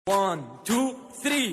1 2 3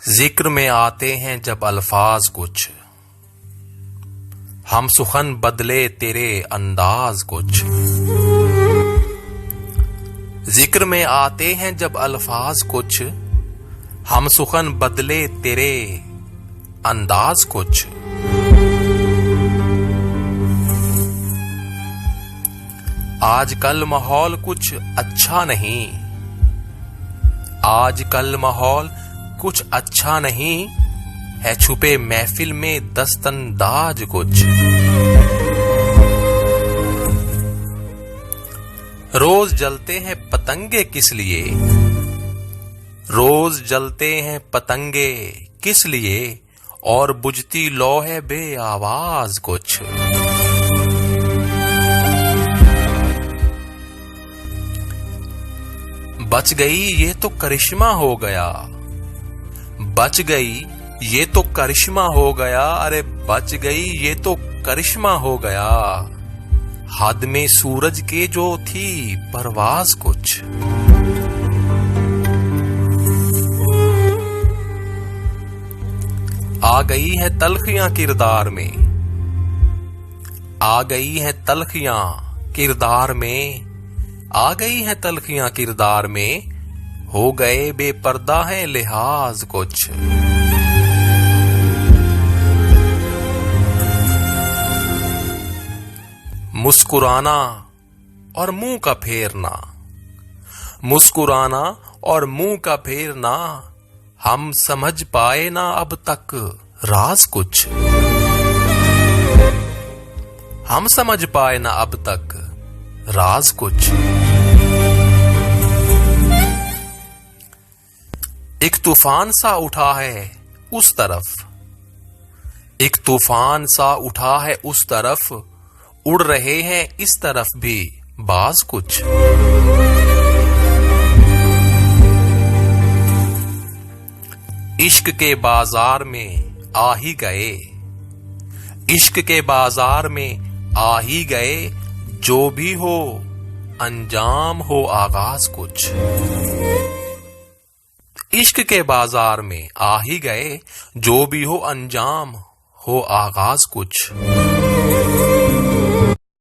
जिक्र में आते हैं जब अल्फाज कुछ, हम सुखन बदले तेरे अंदाज कुछ। जिक्र में आते हैं जब अल्फाज कुछ, हम सुखन बदले तेरे अंदाज कुछ। आजकल माहौल कुछ अच्छा नहीं, आजकल माहौल कुछ अच्छा नहीं है, छुपे महफिल में दस्तंदाज कुछ। रोज जलते हैं पतंगे किस लिए, रोज जलते हैं पतंगे किस लिए, और बुझती लौ है बे आवाज कुछ। बच गई ये तो करिश्मा हो गया, बच गई ये तो करिश्मा हो गया, अरे बच गई ये तो करिश्मा हो गया। हद में सूरज के जो थी परवाज कुछ। आ गई है तलखियां किरदार में, आ गई है तलखियां किरदार में, आ गई है तलखियां किरदार में, हो गए बेपर्दा है लिहाज कुछ। मुस्कुराना और मुंह का फेरना, मुस्कुराना और मुंह का फेरना, हम समझ पाए ना अब तक राज कुछ। हम समझ पाए ना अब तक राज कुछ। एक तूफान सा उठा है उस तरफ, एक तूफान सा उठा है उस तरफ, उड़ रहे हैं इस तरफ भी बाज कुछ। इश्क के बाजार में आ ही गए, इश्क के बाजार में आ ही गए, जो भी हो अंजाम हो आगाज कुछ। इश्क के बाजार में आ ही गए, जो भी हो अंजाम हो आगाज कुछ।